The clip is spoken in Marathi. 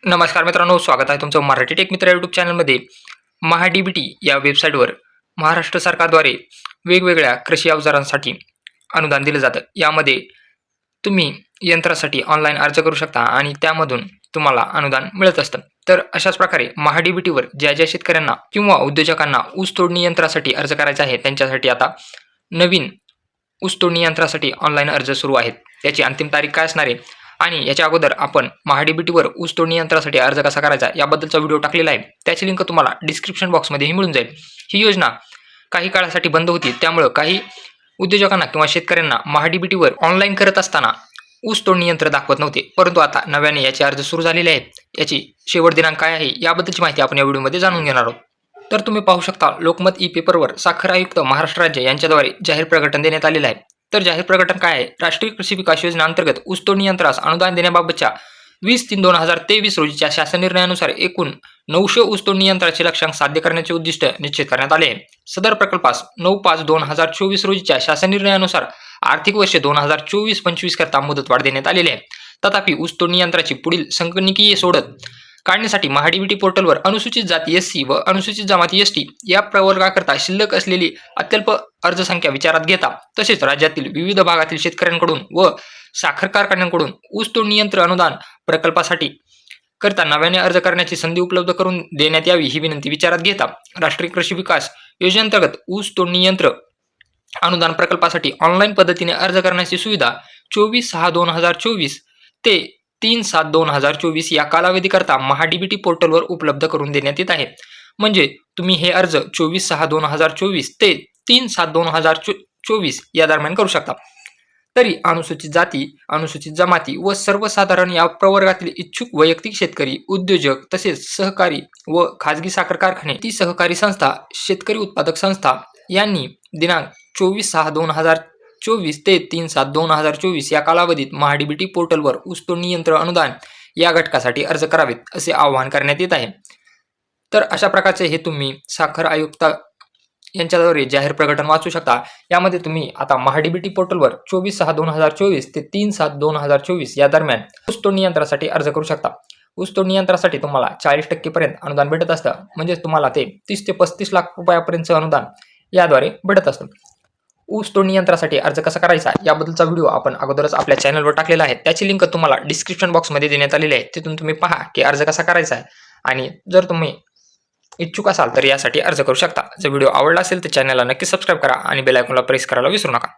नमस्कार मित्रांनो, स्वागत आहे तुमचं मराठी टेक मित्र यूट्यूब चॅनलमध्ये। महाडीबीटी या वेबसाईटवर महाराष्ट्र सरकारद्वारे वेगवेगळ्या कृषी अवजारांसाठी अनुदान दिलं जातं। यामध्ये तुम्ही यंत्रासाठी ऑनलाईन अर्ज करू शकता आणि त्यामधून तुम्हाला अनुदान मिळत असतं। तर अशाच प्रकारे महाडीबीटीवर ज्या ज्या शेतकऱ्यांना किंवा उद्योजकांना ऊस तोडणी यंत्रासाठी अर्ज करायचा आहे त्यांच्यासाठी आता नवीन ऊस तोडणी यंत्रासाठी ऑनलाईन अर्ज सुरू आहेत। त्याची अंतिम तारीख काय असणार आहे आणि याच्या अगोदर आपण महाडीबीटीवर ऊस तोडणी यंत्रासाठी अर्ज कसा करायचा याबद्दलचा व्हिडिओ टाकलेला आहे। त्याची लिंक तुम्हाला डिस्क्रिप्शन बॉक्समध्येही मिळून जाईल। ही योजना काही काळासाठी बंद होती, त्यामुळे काही उद्योजकांना किंवा शेतकऱ्यांना महाडीबीटीवर ऑनलाईन करत असताना ऊस तोडणी यंत्र दाखवत नव्हते, परंतु आता नव्याने याचे अर्ज सुरू झालेले आहेत। याची शेवट दिनांक काय आहे याबद्दलची माहिती आपण या व्हिडिओमध्ये जाणून घेणार आहोत। तर तुम्ही पाहू शकता, लोकमत ई पेपरवर साखर आयुक्त महाराष्ट्र राज्य यांच्याद्वारे जाहीर प्रकटन देण्यात आलेलं आहे। तर जाहीर प्रकटन काय आहे? राष्ट्रीय कृषी विकास योजना अंतर्गत ऊस तोडणी यंत्रास अनुदान देण्याबाबतच्या 20/3/2023 रोजीच्या शासन निर्णयानुसार एकूण 900 ऊस तोडणी यंत्राचे लक्ष्यांक साध्य करण्याचे उद्दिष्ट निश्चित करण्यात आले आहे। सदर प्रकल्पास 9/5/2024 रोजीच्या शासन निर्णयानुसार आर्थिक वर्ष 2024-25 करता मुदतवाढ देण्यात आलेली आहे। तथापि ऊस तोडणी यंत्राची पुढील संगणकीय सोडत काढण्यासाठी महाडीबीटी पोर्टलवर अनुसूचित जाती एससी व अनुसूचित जमाती एसटी या प्रवर्गाकरता शिल्लक असलेली अत्यल्प अर्जसंख्या विचारात घेता, तसेच राज्यातील विविध भागातील शेतकऱ्यांकडून व साखर कारखान्यांकडून ऊस तोडणी यंत्र अनुदान प्रकल्पासाठी करता नव्याने अर्ज करण्याची संधी उपलब्ध करून देण्यात यावी ही विनंती विचारात घेता राष्ट्रीय कृषी विकास योजनेअंतर्गत ऊस तोडणी यंत्र अनुदान प्रकल्पासाठी ऑनलाईन पद्धतीने अर्ज करण्याची सुविधा 24/6/2024 ते 3/7/2024 या कालावधीकरता महाडीबीटी पोर्टलवर उपलब्ध करून देण्यात येत आहे। म्हणजे तुम्ही हे अर्ज 24/6/2024 ते 3/7/2024 या दरम्यान करू शकता। तरी अनुसूचित जाती, अनुसूचित जमाती व सर्वसाधारण या प्रवर्गातील इच्छुक वैयक्तिक शेतकरी, उद्योजक तसेच सहकारी व खाजगी साखर कारखाने, ती सहकारी संस्था, शेतकरी उत्पादक संस्था यांनी दिनांक 24/6/2024 ते 3/7/2024 या कालावधीत महाडीबीटी पोर्टलवर ऊस तोडणी यंत्र अनुदान या घटकासाठी अर्ज करावेत असे आवाहन करण्यात येत आहे। तर अशा प्रकारचे हे तुम्ही साखर आयुक्त यांच्याद्वारे जाहीर प्रकटन वाचू शकता। यामध्ये तुम्ही आता महाडीबीटी पोर्टलवर 24/6/2024 ते 3/7/2024 या दरम्यान ऊस तोडणी यंत्रासाठी अर्ज करू शकता। ऊस तोडणी यंत्रासाठी तुम्हाला 40% पर्यंत अनुदान भेटत असतं, म्हणजे तुम्हाला ते 30 ते 35 लाख रुपयापर्यंतचं अनुदान याद्वारे भेटत असतं। ऊस तोडणी यंत्रासाठी अर्ज कसा करायचा याबद्दलचा व्हिडिओ आपण अगोदरच आपल्या चॅनलवर टाकलेला आहे। त्याची लिंक तुम्हाला डिस्क्रिप्शन बॉक्समध्ये देण्यात आलेली आहे। तिथून तुम्ही पहा की अर्ज कसा करायचा आहे आणि जर तुम्ही इच्छुक असाल तर यासाठी अर्ज करू शकता। जर व्हिडिओ आवडला असेल तर चॅनलला नक्की सबस्क्राईब करा आणि बेल आयकॉनला प्रेस करायला विसरू नका।